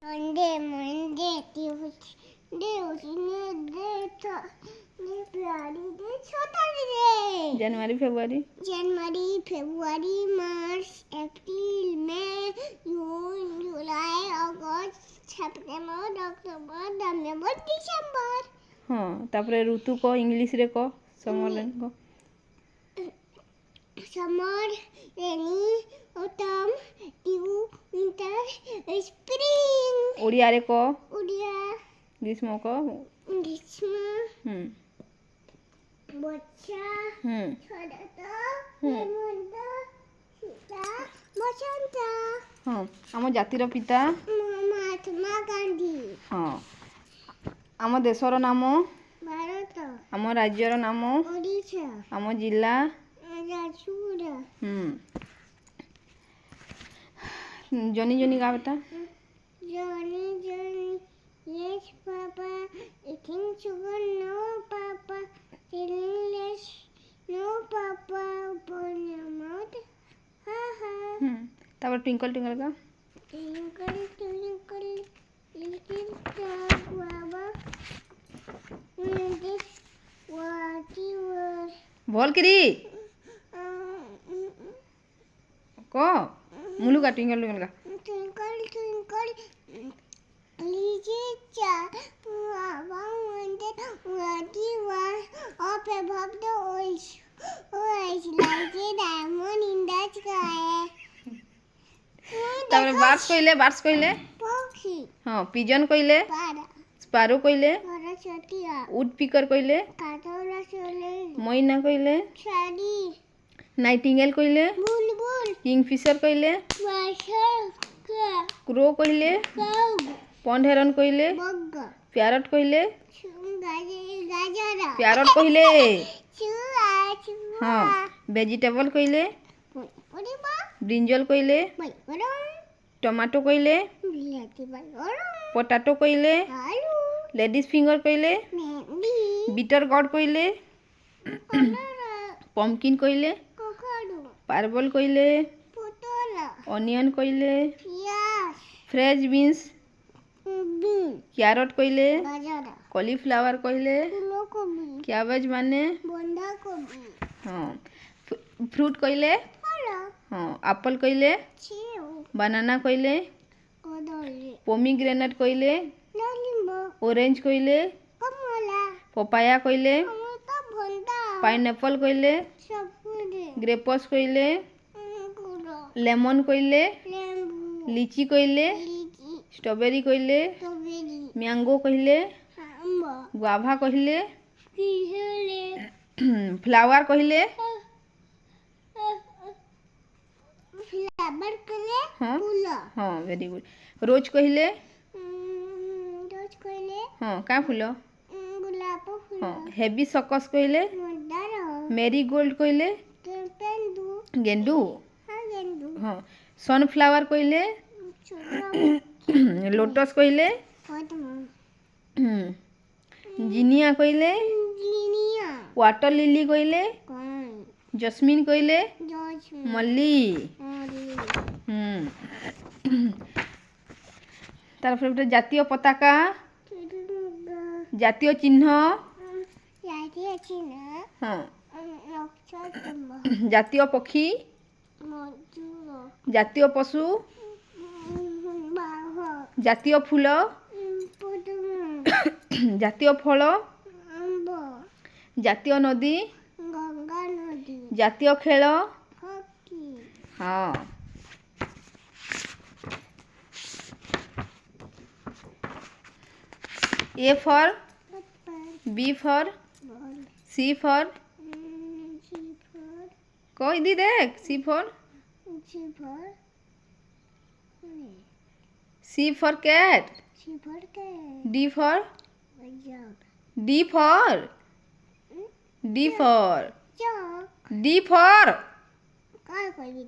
Monday, Tuesday, February, January, February, March, April, May, June, July, August, September, October, November, December. हाँ तापरे ऋतु को English रे को summer को Summer, rainy, autumn, dew, winter, spring. Odia रे को Udia, ग्रीष्म को Grishma, Bocha, Sharata, Hemanta, Sita, Basanta. हाँ आम जातिर पिता महात्मा गांधी. हाँ आम देशर नाम भारत. आम राज्यर नाम ओडिशा. आम जिला जाजपुर. जनी जनी गा बेटा Johnny, yes, Papa. Eating sugar, no, Papa. Feeling less, no, Papa. Open your mouth, ha ha. तापर ट्विंकल ट्विंकल का Twinkle, twinkle, little star, Baba. This what you were. भल करी को मुलु का ट्विंकल ट्विंकल का Twinkle, twinkle, little star, Baba wanted what you were up above the ocean. Oh, it's like a diamond in the sky. तापर birds कहले पक्षी. हाँ pigeon कहले पारा. स्पारो कहले सरस्वतिया. वुड पिकर कहले कातरा सोले. मैना कहले साड़ी. नाइटिंगेल कहले बुलबुल. किंगफिशर कहले वाशर. क्रो कहले काउ. पॉन्ड हेरन कहले बग. पैरट कहले गाजर. पैरट कहले चूहा. हाँ वेजिटेबल कहले परिबा. ब्रिंजल कहले बड़ो. टमाटो कहले बिलाती बड़ो. पोटैटो कहले आलू. लेडीज फिंगर कहले मेहंदी. बिटर गॉड कहले कलर. पम्पकिन कहले ककड़ू. पार्बल कहले पोटल. ऑनियन कहले प्याज. Fresh beans been. कैरट कहले गाजर. कॉलीफ्लावर कहले फूलकोबी. कैबेज माने बंधाकोबी. हाँ फ्रूट कहले फल. हाँ एप्पल कहले सेव. बनाना कहले कदली. पोमीग्रेनेट कहले डालिंब. ऑरेंज कहले कमला. पपाया कहले अमृतभंडा. पाइनएप्पल कहले सफेद. ग्रेप्स कहले अंगूर. लेमन कहले नींबू. लीची कहले लीची. स्ट्रॉबेरी कहले स्ट्रॉबेरी. मैंगो कहले आम. गुआवा कहले किशोरे. फ्लावर कहले फ्लावर कले. हाँ फूल. हाँ वेरी गुड रोज कहले रोज कले. हाँ क्या फूल गुलाब फूल. हाँ हेबी सकस कहले मंदार. मेरी गोल्ड कहले पेंदू. गेंडू हाँ गेंदू. हाँ सनफ्लावर कहले छोटा. लोटस कहले पद्म. जिनिया कहले जीनिया. वाटर लिली कहले कौन. जस्मिन कहले जॉर्ज. मल्ली तार जातीय पताका जातीय चिन्ह हाँ जातीय पक्षी जातीय पशु जातीय फूल जातीय फल जातीय नदी गंगा नदी. जातीय खेल हॉकी. हाँ A for B for C for कोई दी देख C for C for cat D for D for D for Dog. D for काय कोई भी